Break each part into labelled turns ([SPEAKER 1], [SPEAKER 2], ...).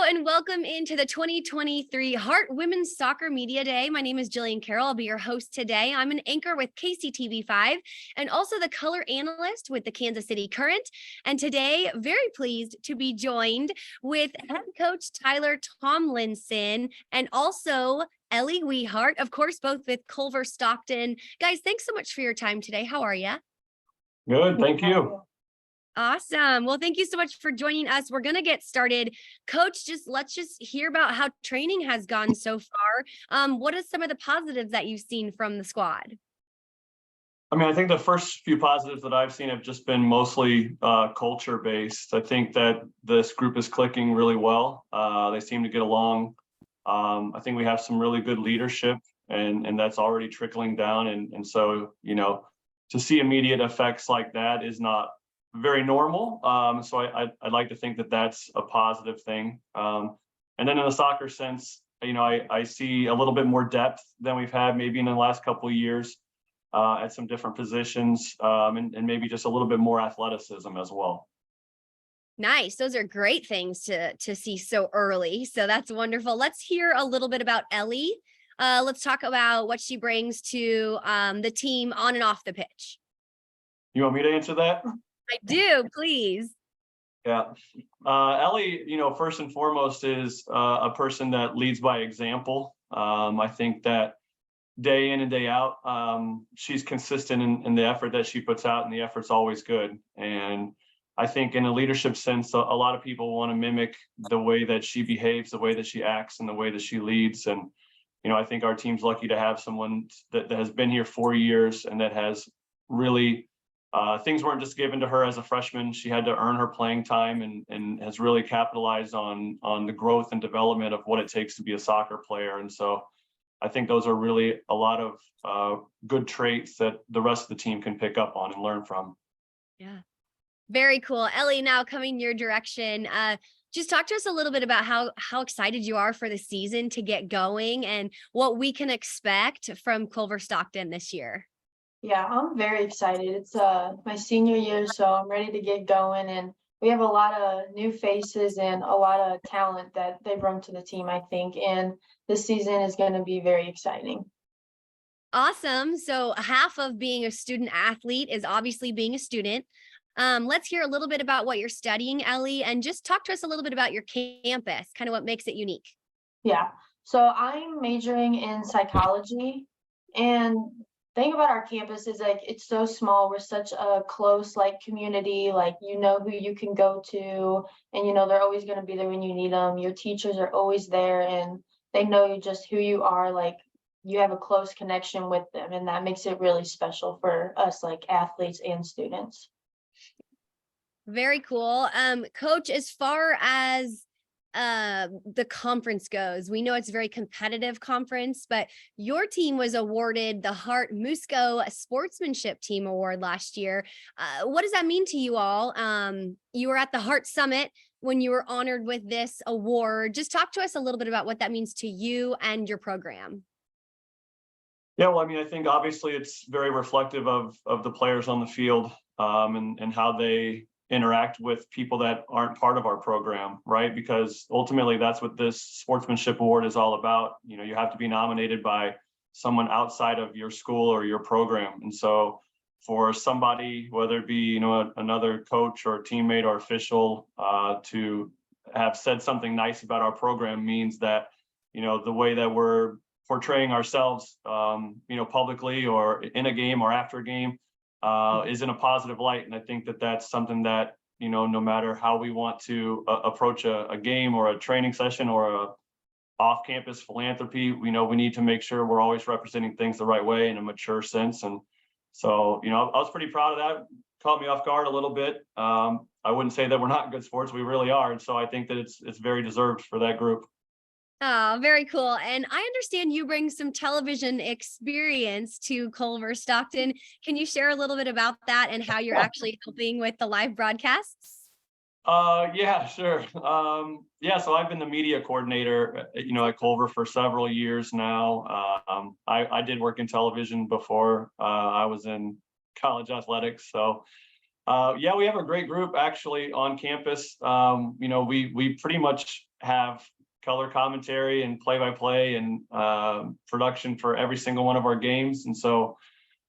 [SPEAKER 1] and welcome into the 2023 Heart Women's Soccer Media Day. My name is Jillian Carroll. I'll be your host today. I'm an anchor with KCTV5 and also the color analyst with the Kansas City Current. And today, very pleased to be joined with head coach Tyler Tomlinson and also Ellie Weehart, of course, both with Culver-Stockton. Guys, thanks so much for your time today. How are you?
[SPEAKER 2] Good, thank you.
[SPEAKER 1] Awesome. Well, thank you so much for joining us. We're going to get started. Coach, let's hear about how training has gone so far. What are some of the positives that you've seen from the squad?
[SPEAKER 2] I think the first few positives that I've seen have just been mostly culture based. I think that this group is clicking really well. They seem to get along. I think we have some really good leadership and that's already trickling down. And so, to see immediate effects like that is not very normal. So I'd like to think that that's a positive thing. And then in the soccer sense, I see a little bit more depth than we've had maybe in the last couple of years at some different positions, and maybe just a little bit more athleticism as well.
[SPEAKER 1] Nice. Those are great things to see so early. So that's wonderful. Let's hear a little bit about Ellie. Let's talk about what she brings to the team on and off the pitch.
[SPEAKER 2] You want me to answer that?
[SPEAKER 1] I do, please.
[SPEAKER 2] Yeah. Ellie, first and foremost is a person that leads by example. I think that day in and day out, she's consistent in the effort that she puts out, and the effort's always good. And I think in a leadership sense, a lot of people want to mimic the way that she behaves, the way that she acts, and the way that she leads. And, I think our team's lucky to have someone that has been here 4 years and that has really things weren't just given to her as a freshman. She had to earn her playing time and has really capitalized on the growth and development of what it takes to be a soccer player. And so I think those are really a lot of good traits that the rest of the team can pick up on and learn from.
[SPEAKER 1] Yeah. Very cool. Ellie, now coming your direction, just talk to us a little bit about how excited you are for the season to get going and what we can expect from Culver-Stockton this year.
[SPEAKER 3] Yeah, I'm very excited. It's my senior year, so I'm ready to get going. And we have a lot of new faces and a lot of talent that they bring to the team, I think. And this season is going to be very exciting.
[SPEAKER 1] Awesome. So half of being a student athlete is obviously being a student. Let's hear a little bit about what you're studying, Ellie, and just talk to us a little bit about your campus, kind of what makes it unique.
[SPEAKER 3] Yeah, so I'm majoring in psychology, and thing about our campus is it's so small. We're such a close community, who you can go to, and they're always going to be there when you need them. Your teachers are always there, and they know you just who you are. You have a close connection with them, and that makes it really special for us athletes and students.
[SPEAKER 1] Very cool. Coach, as far as the conference goes, we know it's a very competitive conference, but your team was awarded the Hart Musco Sportsmanship Team Award last year. What does that mean to you all? You were at the Hart Summit when you were honored with this award. Just talk to us a little bit about what that means to you and your program.
[SPEAKER 2] Yeah, well, I think obviously it's very reflective of the players on the field, and how they interact with people that aren't part of our program, right? Because ultimately that's what this sportsmanship award is all about. You have to be nominated by someone outside of your school or your program. And so for somebody, whether it be, another coach or teammate or official, to have said something nice about our program means that, the way that we're portraying ourselves, publicly or in a game or after a game, is in a positive light. And I think that that's something that, no matter how we want to approach a game or a training session or a off-campus philanthropy, we need to make sure we're always representing things the right way in a mature sense. And so, I was pretty proud of that. Caught me off guard a little bit. I wouldn't say that we're not good sports. We really are. And so I think that it's very deserved for that group.
[SPEAKER 1] Oh, very cool. And I understand you bring some television experience to Culver-Stockton. Can you share a little bit about that and how you're actually helping with the live broadcasts?
[SPEAKER 2] Yeah, sure. So I've been the media coordinator, at Culver for several years now. I did work in television before I was in college athletics. So we have a great group actually on campus. We pretty much have color commentary and play-by-play and production for every single one of our games. And so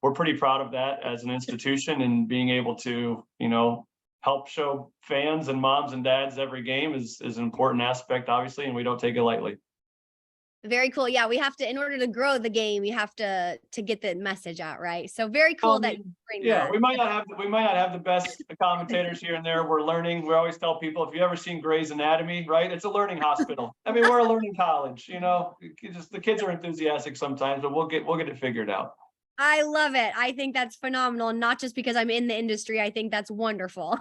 [SPEAKER 2] we're pretty proud of that as an institution, and being able to, help show fans and moms and dads every game is an important aspect, obviously, and we don't take it lightly.
[SPEAKER 1] Very cool. Yeah, we have to, in order to grow the game, you have to get the message out, right? So very cool that you bring
[SPEAKER 2] Yeah,
[SPEAKER 1] that.
[SPEAKER 2] we might not have the best commentators here and there. We're learning. We always tell people, if you ever seen Grey's Anatomy, right? It's a learning hospital. I mean, we're a learning college, just the kids are enthusiastic sometimes, but we'll get it figured out.
[SPEAKER 1] I love it. I think that's phenomenal. Not just because I'm in the industry. I think that's wonderful.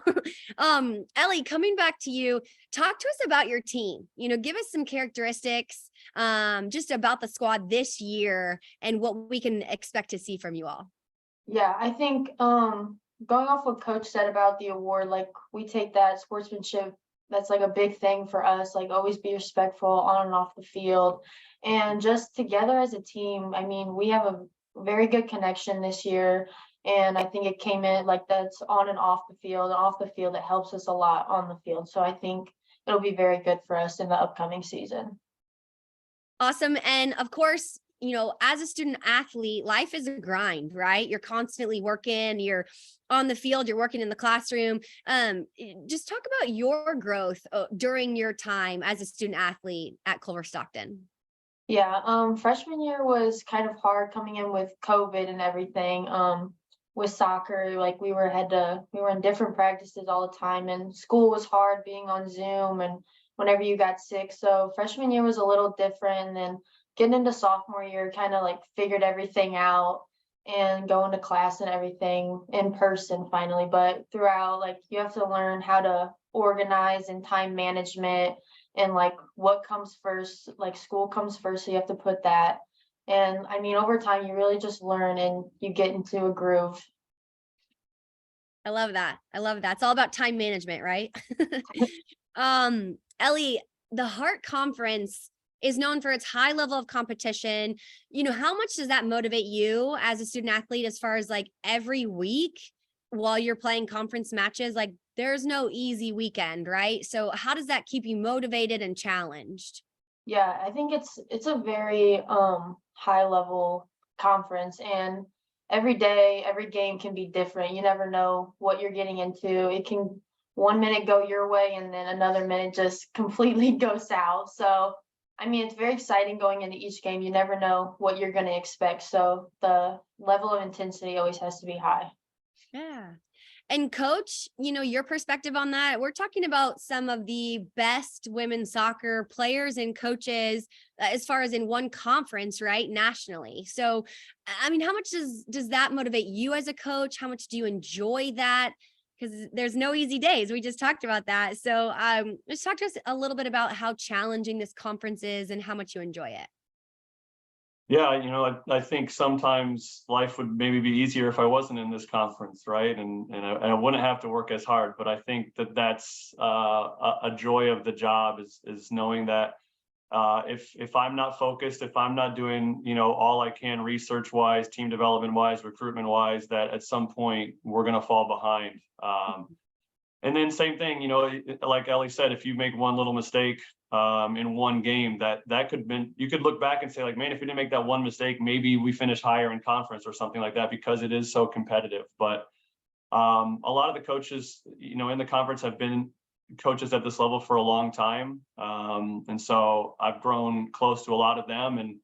[SPEAKER 1] Ellie, coming back to you, talk to us about your team. Give us some characteristics just about the squad this year and what we can expect to see from you all.
[SPEAKER 3] Yeah, I think going off what Coach said about the award, like we take that sportsmanship, that's like a big thing for us, like always be respectful on and off the field. And just together as a team, I mean, we have a very good connection this year. And I think it came in like that's on and off the field. And off the field, it helps us a lot on the field. So I think it'll be very good for us in the upcoming season.
[SPEAKER 1] Awesome. And of course, as a student athlete, life is a grind, right? You're constantly working, you're on the field, you're working in the classroom. Just talk about your growth during your time as a student athlete at Culver-Stockton.
[SPEAKER 3] Yeah, freshman year was kind of hard coming in with COVID and everything. With soccer, like we were in different practices all the time, and school was hard being on Zoom and whenever you got sick. So freshman year was a little different, and then getting into sophomore year kind of like figured everything out and going to class and everything in person finally. But throughout, like you have to learn how to organize and time management and like what comes first, like school comes first, so you have to put that. And I mean, over time, you really just learn and you get into a groove.
[SPEAKER 1] I love that. It's all about time management, right? Ellie, the Heart Conference is known for its high level of competition. How much does that motivate you as a student athlete as far as like every week while you're playing conference matches? Like there's no easy weekend, right? So how does that keep you motivated and challenged?
[SPEAKER 3] Yeah, I think it's a very high level conference, and every day, every game can be different. You never know what you're getting into. It can one minute go your way and then another minute just completely go south. So I mean, it's very exciting going into each game. You never know what you're going to expect. So the level of intensity always has to be high.
[SPEAKER 1] Yeah. And coach, your perspective on that. We're talking about some of the best women's soccer players and coaches as far as in one conference, right? Nationally. So, I mean, how much does that motivate you as a coach? How much do you enjoy that? Because there's no easy days. We just talked about that. So just talk to us a little bit about how challenging this conference is and how much you enjoy it.
[SPEAKER 2] Yeah, I think sometimes life would maybe be easier if I wasn't in this conference, right? And I wouldn't have to work as hard. But I think that's a joy of the job is knowing that if I'm not focused, if I'm not doing all I can research wise, team development wise, recruitment wise, that at some point we're going to fall behind. And then same thing, like Ellie said, if you make one little mistake in one game, that could been, you could look back and say like, man, if we didn't make that one mistake, maybe we finish higher in conference or something like that, because it is so competitive. But a lot of the coaches, in the conference have been coaches at this level for a long time. And so I've grown close to a lot of them, and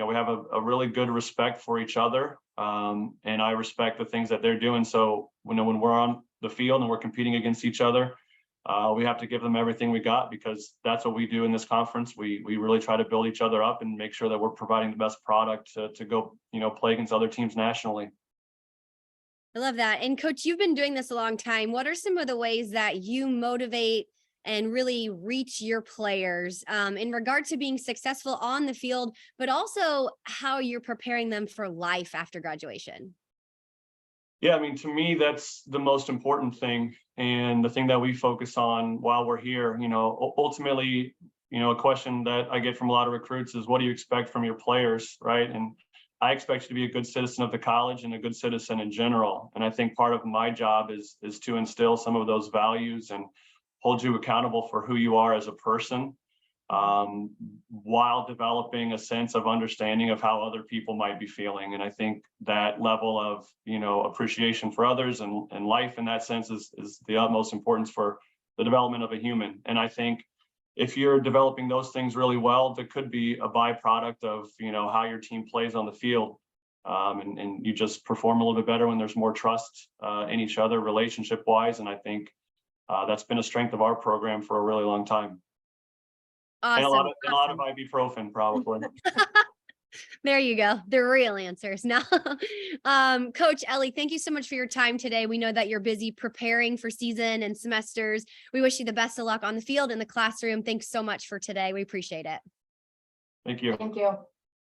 [SPEAKER 2] we have a really good respect for each other. And I respect the things that they're doing. So when we're on the field and we're competing against each other, we have to give them everything we got, because that's what we do in this conference. We really try to build each other up and make sure that we're providing the best product to go, play against other teams nationally.
[SPEAKER 1] I love that. And coach, you've been doing this a long time. What are some of the ways that you motivate and really reach your players in regard to being successful on the field, but also how you're preparing them for life after graduation?
[SPEAKER 2] Yeah, I mean, to me, that's the most important thing, and the thing that we focus on while we're here. Ultimately, a question that I get from a lot of recruits is, what do you expect from your players, right? And I expect you to be a good citizen of the college and a good citizen in general. And I think part of my job is to instill some of those values and hold you accountable for who you are as a person. while developing a sense of understanding of how other people might be feeling. And I think that level of, appreciation for others and life in that sense is the utmost importance for the development of a human. And I think if you're developing those things really well, that could be a byproduct of, how your team plays on the field. And you just perform a little bit better when there's more trust in each other relationship wise. And I think that's been a strength of our program for a really long time.
[SPEAKER 1] Awesome.
[SPEAKER 2] And a lot of ibuprofen, probably.
[SPEAKER 1] There you go. The real answers. Now, Coach Ellie, thank you so much for your time today. We know that you're busy preparing for season and semesters. We wish you the best of luck on the field and the classroom. Thanks so much for today. We appreciate it.
[SPEAKER 2] Thank you.
[SPEAKER 3] Thank you.